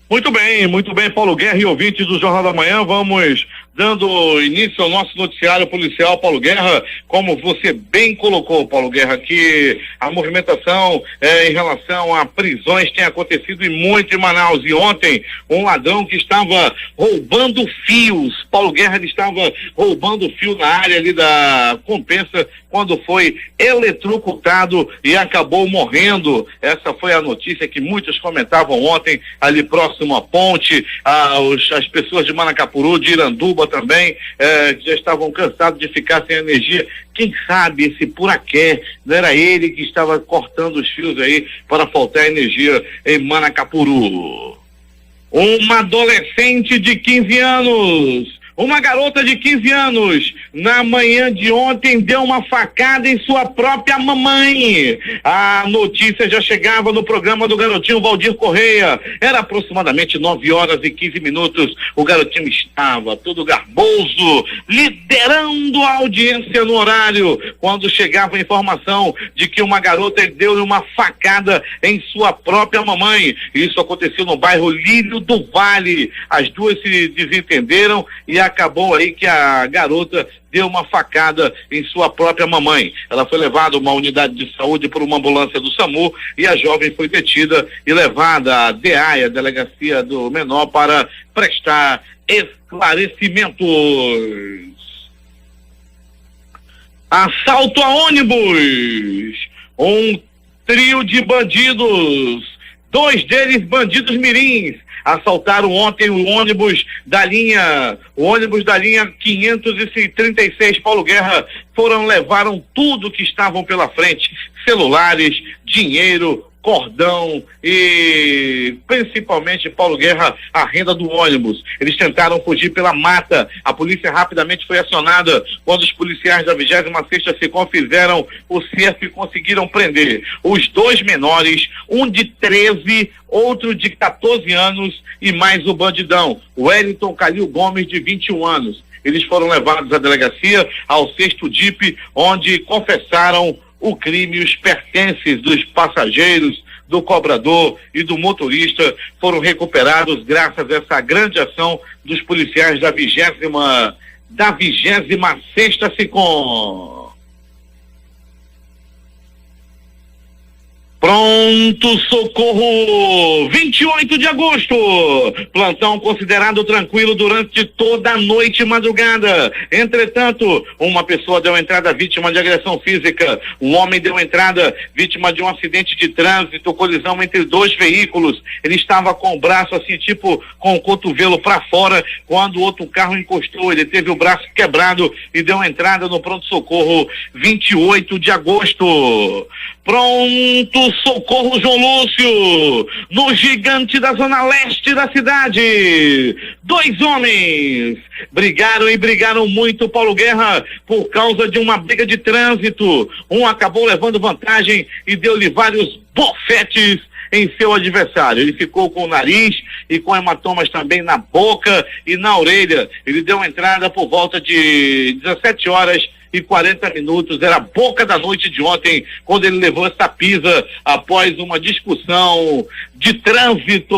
Muito bem, Paulo Guerra e ouvintes do Jornal da Manhã, vamos dando início ao nosso noticiário policial, Paulo Guerra. Como você bem colocou, Paulo Guerra, que a movimentação em relação a prisões tem acontecido e muito em Manaus. E ontem, um ladrão que estava roubando fios, Paulo Guerra, ele estava roubando fio na área ali da Compensa, quando foi eletrocutado e acabou morrendo. Essa foi a notícia que muitos comentavam ontem, ali próximo à ponte. As pessoas de Manacapuru, de Iranduba também, já estavam cansados de ficar sem energia. Quem sabe esse Puraqué não era ele que estava cortando os fios aí para faltar energia em Manacapuru. Uma adolescente de 15 anos, uma garota de 15 anos, na manhã de ontem, deu uma facada em sua própria mamãe. A notícia já chegava no programa do garotinho Valdir Correia. Era aproximadamente 9h15. O garotinho estava todo garboso, liderando a audiência no horário, quando chegava a informação de que uma garota deu-lhe uma facada em sua própria mamãe. Isso aconteceu no bairro Lírio do Vale. As duas se desentenderam e acabou aí que a garota deu uma facada em sua própria mamãe. Ela foi levada a uma unidade de saúde por uma ambulância do SAMU e a jovem foi detida e levada à DEAI, a Delegacia do Menor, para prestar esclarecimentos. Assalto a ônibus. Um trio de bandidos, 2 deles bandidos mirins, assaltaram ontem o ônibus da linha 536 Paulo Guerra. Levaram tudo que estavam pela frente: celulares, dinheiro, cordão e principalmente, Paulo Guerra, a renda do ônibus. Eles tentaram fugir pela mata. A polícia rapidamente foi acionada. Quando os policiais da 26ª SECOM fizeram o cerco e conseguiram prender os 2 menores, um de 13, outro de 14 anos e mais o bandidão, o Wellington Calil Gomes, de 21 anos. Eles foram levados à delegacia, ao 6º DIP, onde confessaram o crime. Os pertences dos passageiros, do cobrador e do motorista foram recuperados graças a essa grande ação dos policiais da 26ª SECOM. Pronto socorro, 28 de agosto, plantão considerado tranquilo durante toda a noite e madrugada. Entretanto, uma pessoa deu entrada vítima de agressão física, um homem deu entrada vítima de um acidente de trânsito, colisão entre 2 veículos. Ele estava com o braço assim, tipo com o cotovelo para fora, quando o outro carro encostou. Ele teve o braço quebrado e deu entrada no pronto socorro, 28 de agosto. Pronto socorro João Lúcio, no Gigante da Zona Leste da cidade. 2 homens brigaram muito, Paulo Guerra, por causa de uma briga de trânsito. Um acabou levando vantagem e deu-lhe vários bofetes em seu adversário. Ele ficou com o nariz e com hematomas também na boca e na orelha. Ele deu entrada por volta de 17h40, era a boca da noite de ontem, quando ele levou essa pisa após uma discussão de trânsito.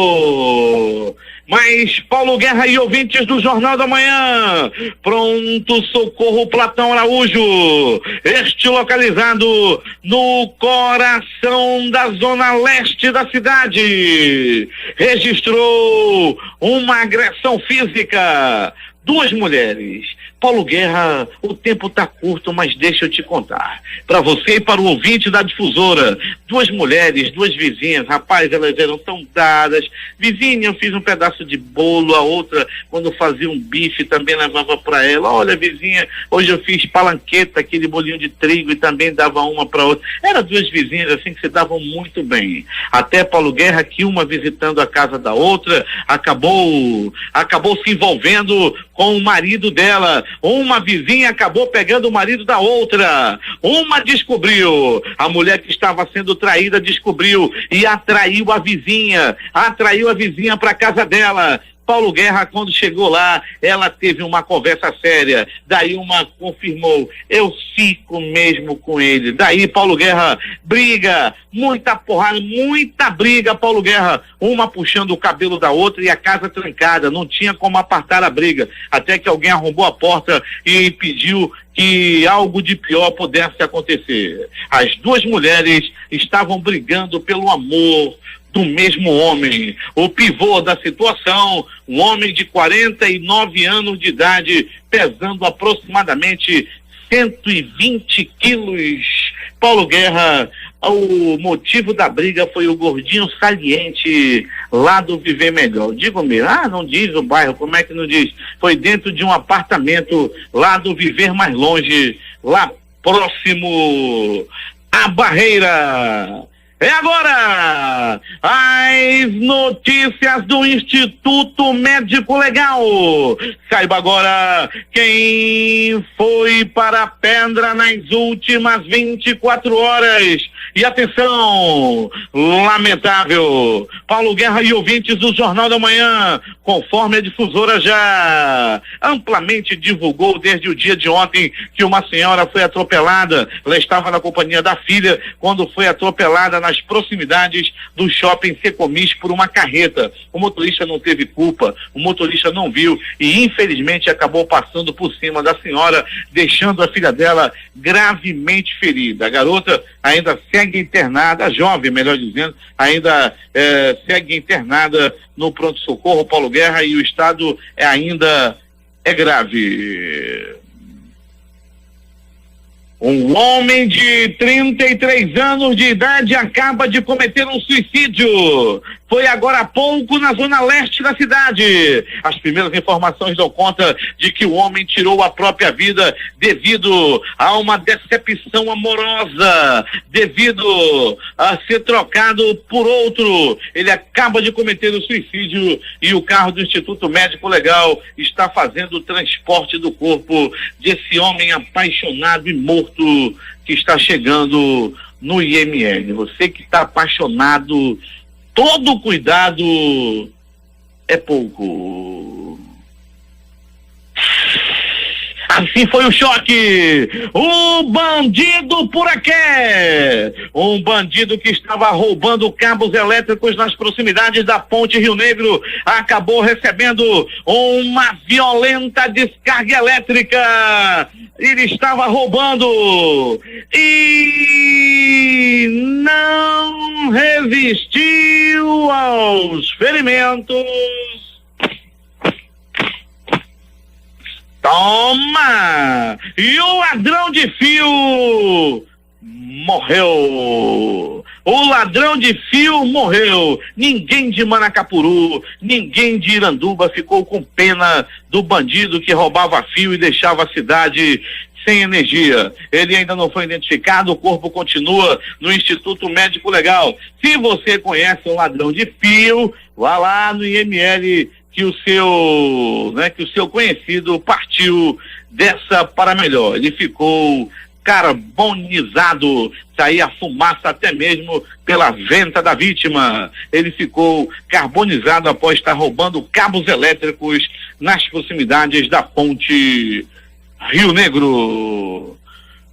Mas, Paulo Guerra e ouvintes do Jornal da Manhã, pronto socorro Platão Araújo, este localizado no coração da zona leste da cidade, registrou uma agressão física. 2 mulheres. Paulo Guerra, o tempo tá curto, mas deixa eu te contar. Para você e para o ouvinte da difusora, 2 mulheres, 2 vizinhas, rapaz, elas eram tão dadas. Vizinha, eu fiz um pedaço de bolo, a outra, quando fazia um bife, também levava para ela. Olha, vizinha, hoje eu fiz palanqueta, aquele bolinho de trigo, e também dava uma para outra. Eram 2 vizinhas assim que se davam muito bem. Até, Paulo Guerra, que uma visitando a casa da outra, acabou se envolvendo com o marido dela. Uma vizinha acabou pegando o marido da outra. Uma descobriu, a mulher que estava sendo traída descobriu e atraiu a vizinha para casa dela. Paulo Guerra, quando chegou lá, ela teve uma conversa séria. Daí uma confirmou: eu fico mesmo com ele. Daí, Paulo Guerra, briga, muita porrada, muita briga, Paulo Guerra. Uma puxando o cabelo da outra e a casa trancada. Não tinha como apartar a briga. Até que alguém arrombou a porta e impediu que algo de pior pudesse acontecer. As 2 mulheres estavam brigando pelo amor do mesmo homem. O pivô da situação, um homem de 49 anos de idade, pesando aproximadamente 120 quilos. Paulo Guerra, o motivo da briga foi o gordinho saliente lá do Viver Melhor. Digo mesmo, não diz o bairro, como é que não diz? Foi dentro de um apartamento lá do Viver Mais Longe, lá próximo à Barreira. É agora as notícias do Instituto Médico Legal. Saiba agora quem foi para a pedra nas últimas 24 horas. E atenção, lamentável, Paulo Guerra e ouvintes do Jornal da Manhã, conforme a difusora já amplamente divulgou desde o dia de ontem, que uma senhora foi atropelada. Ela estava na companhia da filha quando foi atropelada nas proximidades do shopping Secomis por uma carreta. O motorista não teve culpa, o motorista não viu e infelizmente acabou passando por cima da senhora, deixando a filha dela gravemente ferida. A garota ainda segue internada, a jovem, melhor dizendo, ainda segue internada no pronto-socorro Paulo Guerra e o estado ainda é grave. Um homem de 33 anos de idade acaba de cometer um suicídio. Foi agora há pouco na zona leste da cidade. As primeiras informações dão conta de que o homem tirou a própria vida devido a uma decepção amorosa, devido a ser trocado por outro. Ele acaba de cometer o suicídio e o carro do Instituto Médico Legal está fazendo o transporte do corpo desse homem apaixonado e morto que está chegando no IML. Você que está apaixonado, todo cuidado é pouco. Assim foi o choque. O bandido Puraqué, um bandido que estava roubando cabos elétricos nas proximidades da Ponte Rio Negro, acabou recebendo uma violenta descarga elétrica. Ele estava roubando e não resistiu aos ferimentos. Toma! E o ladrão de fio morreu. O ladrão de fio morreu. Ninguém de Manacapuru, ninguém de Iranduba ficou com pena do bandido que roubava fio e deixava a cidade sem energia. Ele ainda não foi identificado, o corpo continua no Instituto Médico Legal. Se você conhece um ladrão de fio, vá lá no IML que o seu conhecido partiu dessa para melhor. Ele ficou carbonizado, saía fumaça até mesmo pela venta da vítima. Ele ficou carbonizado após estar roubando cabos elétricos nas proximidades da Ponte Rio Negro.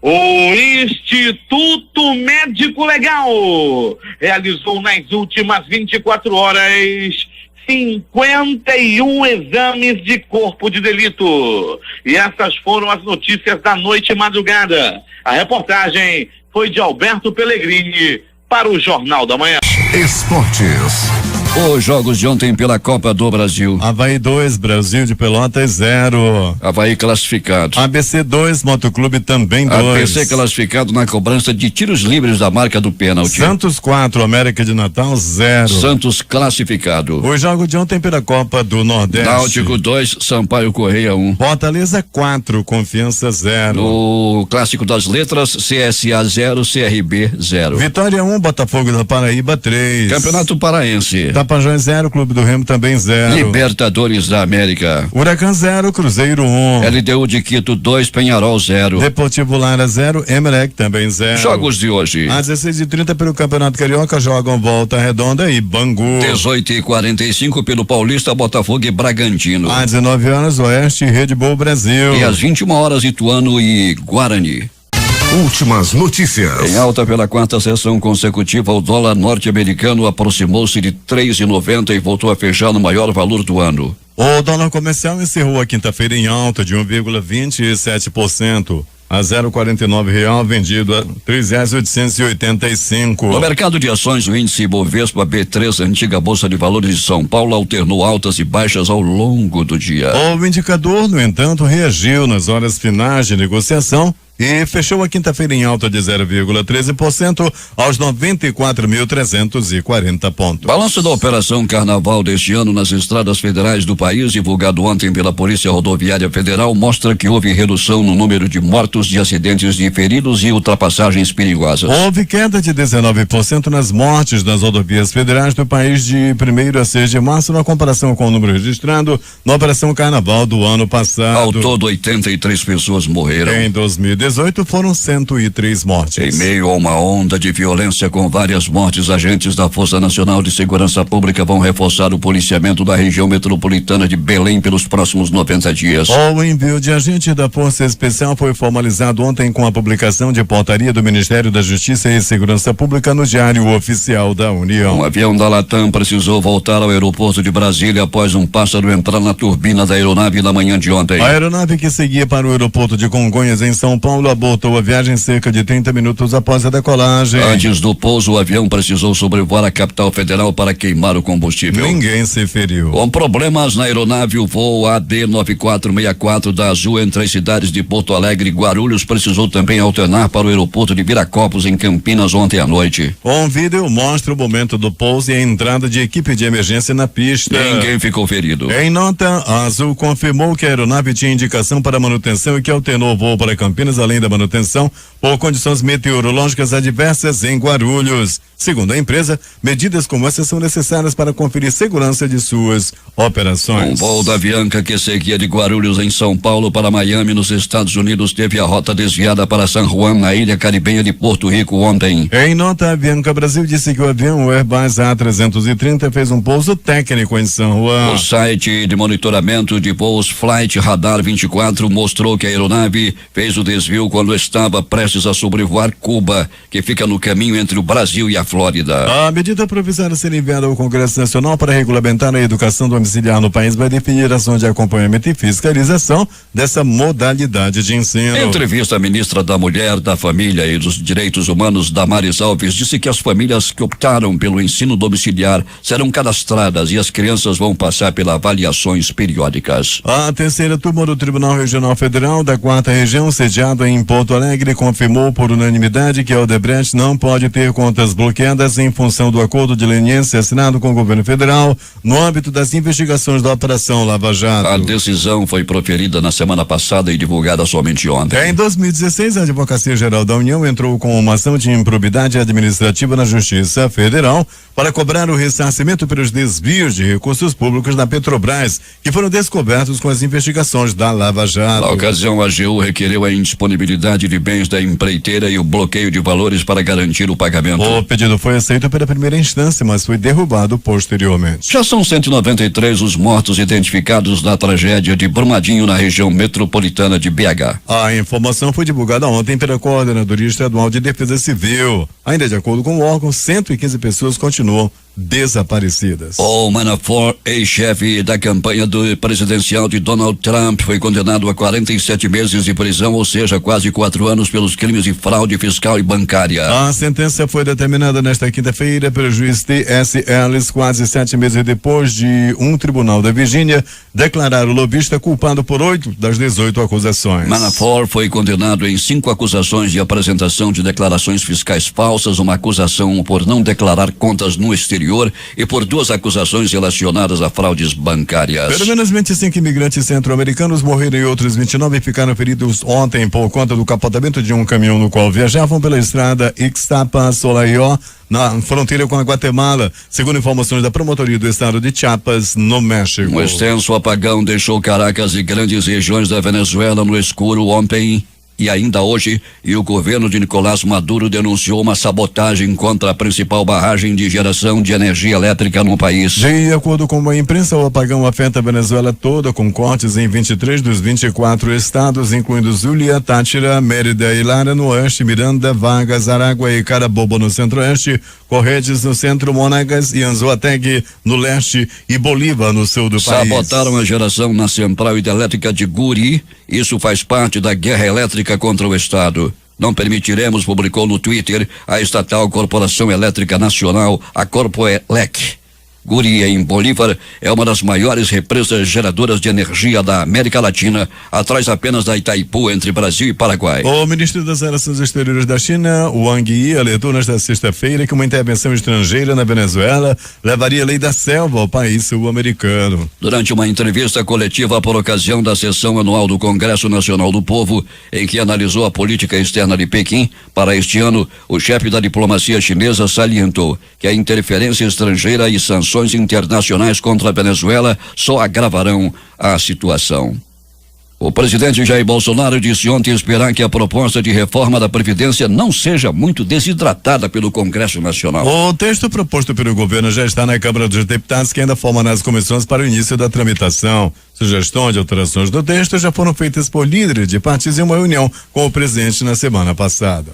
O Instituto Médico Legal realizou nas últimas 24 horas 51 exames de corpo de delito. E essas foram as notícias da noite e madrugada. A reportagem foi de Alberto Pellegrini para o Jornal da Manhã. Esportes. Os jogos de ontem pela Copa do Brasil. Avaí 2, Brasil de Pelotas 0. Avaí classificado. ABC 2, Motoclube também 2. ABC classificado na cobrança de tiros livres da marca do pênalti. Santos 4, América de Natal 0. Santos classificado. O jogo de ontem pela Copa do Nordeste. Náutico 2, Sampaio Correia 1. Fortaleza 4, Confiança 0. No Clássico das Letras, CSA 0, CRB 0. Vitória 1, Botafogo da Paraíba 3. Campeonato Paraense. Tapajós 0, Clube do Remo também 0. Libertadores da América. Huracan 0, Cruzeiro 1. LDU de Quito 2, Penharol 0. Deportivo Lara 0, Emelec também 0. Jogos de hoje. Às 16h30 pelo Campeonato Carioca jogam Volta Redonda e Bangu. 18h45 pelo Paulista, Botafogo e Bragantino. Às 19 horas Oeste e Red Bull Brasil. E às 21 horas Ituano e Guarani. Últimas notícias. Em alta pela quarta sessão consecutiva, o dólar norte-americano aproximou-se de 3,90 e voltou a fechar no maior valor do ano. O dólar comercial encerrou a quinta-feira em alta de 1,27%. A R$0,49 vendido a R$3,885. No mercado de ações, o índice Bovespa B3, antiga Bolsa de Valores de São Paulo, alternou altas e baixas ao longo do dia. O indicador, no entanto, reagiu nas horas finais de negociação e fechou a quinta-feira em alta de 0,13% aos 94.340 pontos. Balanço da Operação Carnaval deste ano nas estradas federais do país, divulgado ontem pela Polícia Rodoviária Federal, mostra que houve redução no número de mortos, de acidentes de feridos e ultrapassagens perigosas. Houve queda de 19% nas mortes nas rodovias federais do país de 1º a 6 de março, na comparação com o número registrado na Operação Carnaval do ano passado. Ao todo, 83 pessoas morreram. Em 2018, foram 103 mortes. Em meio a uma onda de violência com várias mortes, agentes da Força Nacional de Segurança Pública vão reforçar o policiamento da região metropolitana de Belém pelos próximos 90 dias. O envio de agente da Força Especial foi formalizado ontem com a publicação de portaria do Ministério da Justiça e Segurança Pública no Diário Oficial da União. Um avião da Latam precisou voltar ao aeroporto de Brasília após um pássaro entrar na turbina da aeronave na manhã de ontem. A aeronave que seguia para o aeroporto de Congonhas, em São Paulo, abortou a viagem cerca de 30 minutos após a decolagem. Antes do pouso, o avião precisou sobrevoar a capital federal para queimar o combustível. Ninguém se feriu. Com problemas na aeronave, o voo AD9464 da Azul entre as cidades de Porto Alegre e Guarulhos precisou também alternar para o aeroporto de Viracopos, em Campinas, ontem à noite. Um vídeo mostra o momento do pouso e a entrada de equipe de emergência na pista. Ninguém ficou ferido. Em nota, a Azul confirmou que a aeronave tinha indicação para manutenção e que alternou o voo para Campinas, além da manutenção, por condições meteorológicas adversas em Guarulhos. Segundo a empresa, medidas como essas são necessárias para conferir segurança de suas operações. Um voo da Avianca que seguia de Guarulhos, em São Paulo, para Miami, nos Estados Unidos, teve a rota desviada para San Juan, na ilha caribenha de Porto Rico, ontem. Em nota, a Avianca Brasil disse que o avião Airbus A330 fez um pouso técnico em San Juan. O site de monitoramento de voos Flight Radar 24 mostrou que a aeronave fez o desvio quando estava prestes a sobrevoar Cuba, que fica no caminho entre o Brasil e a Flórida. A medida provisória a ser enviada ao Congresso Nacional para regulamentar a educação domiciliar no país vai definir ações de acompanhamento e fiscalização dessa modalidade de ensino. Em entrevista, a ministra da Mulher, da Família e dos Direitos Humanos, Damares Alves, disse que as famílias que optaram pelo ensino domiciliar serão cadastradas e as crianças vão passar pelas avaliações periódicas. A terceira turma do Tribunal Regional Federal da 4ª Região, sediado em Porto Alegre, confirmou por unanimidade que a Odebrecht não pode ter contas bloqueadas em função do acordo de leniência assinado com o governo federal no âmbito das investigações da Operação Lava Jato. A decisão foi proferida na semana passada e divulgada somente ontem. Em 2016, a Advocacia Geral da União entrou com uma ação de improbidade administrativa na Justiça Federal para cobrar o ressarcimento pelos desvios de recursos públicos da Petrobras, que foram descobertos com as investigações da Lava Jato. Na ocasião, a AGU requereu a indisponibilidade de bens da empreiteira e o bloqueio de valores para garantir o pagamento. O pedido foi aceito pela primeira instância, mas foi derrubado posteriormente. Já são 193 os mortos identificados na tragédia de Brumadinho, na região metropolitana de BH. A informação foi divulgada ontem pela Coordenadoria Estadual de Defesa Civil. Ainda de acordo com o órgão, 115 pessoas continuam desaparecidas. Paul Manafort, ex-chefe da campanha presidencial de Donald Trump, foi condenado a 47 meses de prisão, ou seja, quase 4 anos, pelos crimes de fraude fiscal e bancária. A sentença foi determinada nesta quinta-feira pelo juiz T.S. Ellis, quase 7 meses depois de um tribunal da Virgínia declarar o lobista culpado por 8 das 18 acusações. Manafort foi condenado em 5 acusações de apresentação de declarações fiscais falsas, uma acusação por não declarar contas no exterior e por 2 acusações relacionadas a fraudes bancárias. Pelo menos 25 imigrantes centro-americanos morreram e outros 29 ficaram feridos ontem por conta do capotamento de um caminhão no qual viajavam pela estrada Ixtapa-Solayó, na fronteira com a Guatemala, segundo informações da Promotoria do Estado de Chiapas, no México. Um extenso apagão deixou Caracas e grandes regiões da Venezuela no escuro ontem e ainda hoje, e o governo de Nicolás Maduro denunciou uma sabotagem contra a principal barragem de geração de energia elétrica no país. De acordo com a imprensa, o apagão afeta a Venezuela toda, com cortes em 23 dos 24 estados, incluindo Zulia, Táchira, Mérida e Lara no oeste, Miranda, Vargas, Aragua e Carabobo no centro-oeste, Corredes no centro, Monagas e Anzoátegui no leste e Bolívar no sul do país. Sabotaram a geração na central hidrelétrica de Guri. Isso faz parte da guerra elétrica contra o Estado. Não permitiremos, publicou no Twitter a estatal Corporação Elétrica Nacional, a Corpoelec. Guri, em Bolívar, é uma das maiores represas geradoras de energia da América Latina, atrás apenas da Itaipu, entre Brasil e Paraguai. O ministro das Relações Exteriores da China, Wang Yi, alertou nesta sexta-feira que uma intervenção estrangeira na Venezuela levaria a lei da selva ao país sul-americano. Durante uma entrevista coletiva por ocasião da sessão anual do Congresso Nacional do Povo, em que analisou a política externa de Pequim para este ano, o chefe da diplomacia chinesa salientou que a interferência estrangeira e sanções internacionais contra a Venezuela só agravarão a situação. O presidente Jair Bolsonaro disse ontem esperar que a proposta de reforma da Previdência não seja muito desidratada pelo Congresso Nacional. O texto proposto pelo governo já está na Câmara dos Deputados, que ainda forma nas comissões para o início da tramitação. Sugestões de alterações do texto já foram feitas por líderes de partidos em uma reunião com o presidente na semana passada.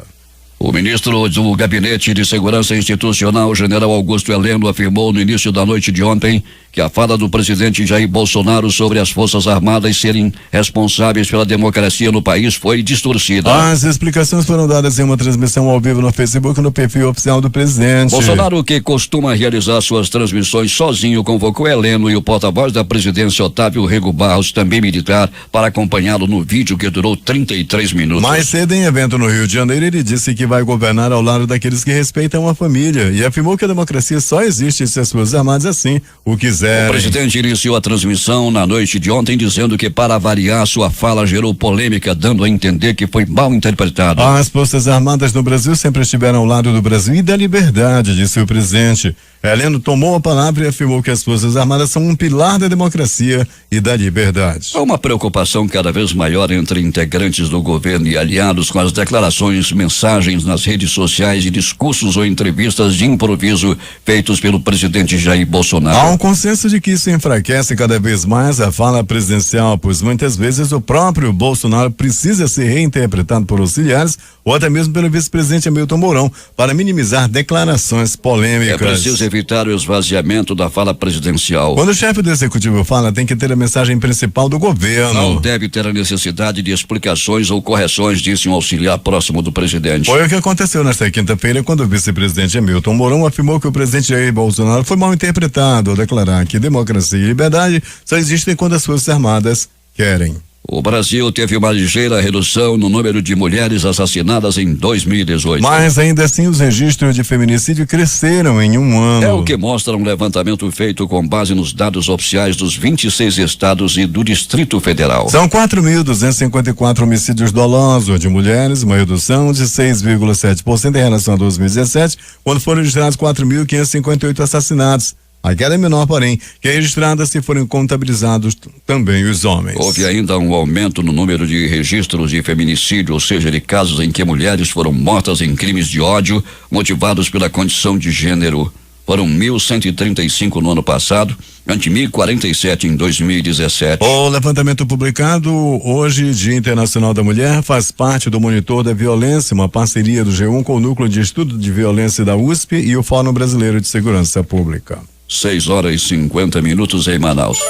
O ministro do Gabinete de Segurança Institucional, general Augusto Heleno, afirmou no início da noite de ontem que a fala do presidente Jair Bolsonaro sobre as Forças Armadas serem responsáveis pela democracia no país foi distorcida. As explicações foram dadas em uma transmissão ao vivo no Facebook, no perfil oficial do presidente. Bolsonaro, que costuma realizar suas transmissões sozinho, convocou Heleno e o porta-voz da presidência, Otávio Rego Barros, também militar, para acompanhá-lo no vídeo que durou 33 minutos. Mais cedo, em evento no Rio de Janeiro, ele disse que vai governar ao lado daqueles que respeitam a família e afirmou que a democracia só existe se as Forças Armadas assim o quiserem. O presidente iniciou a transmissão na noite de ontem dizendo que, para variar, sua fala gerou polêmica, dando a entender que foi mal interpretado. As Forças Armadas no Brasil sempre estiveram ao lado do Brasil e da liberdade, disse o presidente. Heleno tomou a palavra e afirmou que as Forças Armadas são um pilar da democracia e da liberdade. Há uma preocupação cada vez maior entre integrantes do governo e aliados com as declarações, mensagens nas redes sociais e discursos ou entrevistas de improviso feitos pelo presidente Jair Bolsonaro. Há um consenso de que isso enfraquece cada vez mais a fala presidencial, pois muitas vezes o próprio Bolsonaro precisa ser reinterpretado por auxiliares ou até mesmo pelo vice-presidente Hamilton Mourão para minimizar declarações polêmicas. É preciso evitar o esvaziamento da fala presidencial. Quando o chefe do executivo fala, tem que ter a mensagem principal do governo. Não deve ter a necessidade de explicações ou correções, disse um auxiliar próximo do presidente. Foi o que aconteceu nesta quinta-feira, quando o vice-presidente Hamilton Mourão afirmou que o presidente Jair Bolsonaro foi mal interpretado ao declarar que democracia e liberdade só existem quando as Forças Armadas querem. O Brasil teve uma ligeira redução no número de mulheres assassinadas em 2018. Mas ainda assim os registros de feminicídio cresceram em um ano. É o que mostra um levantamento feito com base nos dados oficiais dos 26 estados e do Distrito Federal. São 4.254 homicídios dolosos de mulheres, uma redução de 6,7% em relação a 2017, quando foram registrados 4.558 assassinatos. A queda é menor, porém, que é registrada se forem contabilizados também os homens. Houve ainda um aumento no número de registros de feminicídio, ou seja, de casos em que mulheres foram mortas em crimes de ódio motivados pela condição de gênero. Foram 1.135 no ano passado, ante 1.047 em 2017. O levantamento publicado hoje, Dia Internacional da Mulher, faz parte do Monitor da Violência, uma parceria do G1 com o Núcleo de Estudo de Violência da USP e o Fórum Brasileiro de Segurança Pública. 6h50 em Manaus.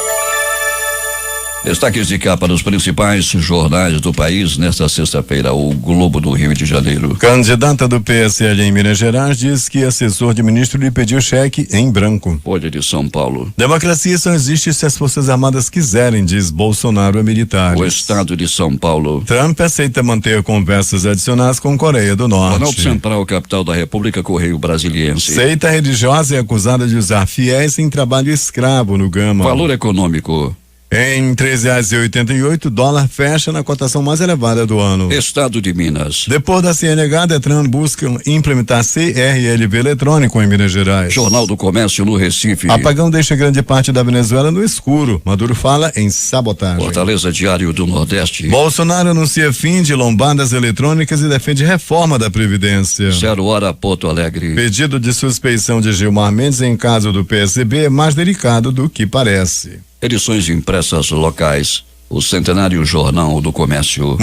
Destaques de capa dos principais jornais do país nesta sexta-feira, o Globo do Rio de Janeiro. Candidata do PSL em Minas Gerais diz que assessor de ministro lhe pediu cheque em branco. Folha de São Paulo. Democracia só existe se as Forças Armadas quiserem, diz Bolsonaro a militares. O Estado de São Paulo. Trump aceita manter conversas adicionais com Coreia do Norte. Planalto Central, capital da República, Correio Brasiliense. Seita religiosa é acusada de usar fiéis em trabalho escravo no Gama. Valor econômico. Em R$13,88, dólar fecha na cotação mais elevada do ano. Estado de Minas. Depois da CNH, Detran busca implementar CRLV eletrônico em Minas Gerais. Jornal do Comércio no Recife. Apagão deixa grande parte da Venezuela no escuro. Maduro fala em sabotagem. Fortaleza Diário do Nordeste. Bolsonaro anuncia fim de lombadas eletrônicas e defende reforma da Previdência. 0 hora, Porto Alegre. Pedido de suspeição de Gilmar Mendes em caso do PSB é mais delicado do que parece. Edições impressas locais. O Centenário Jornal do Comércio.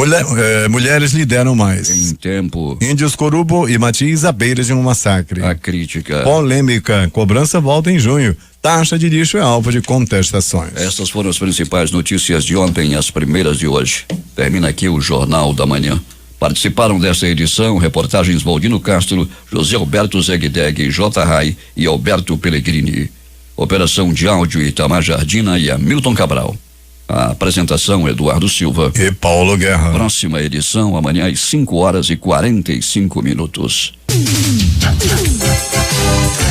Mulheres lideram mais. Em tempo. Índios Corubo e Matiz à beira de um massacre. A crítica. Polêmica. Cobrança volta em junho. Taxa de lixo é alvo de contestações. Estas foram as principais notícias de ontem, as primeiras de hoje. Termina aqui o Jornal da Manhã. Participaram desta edição reportagens Valdino Castro, José Alberto Zegdeg, J. Rai e Alberto Pellegrini. Operação de áudio Itamar Jardina e Hamilton Cabral. A apresentação Eduardo Silva e Paulo Guerra. Próxima edição amanhã às 5h45.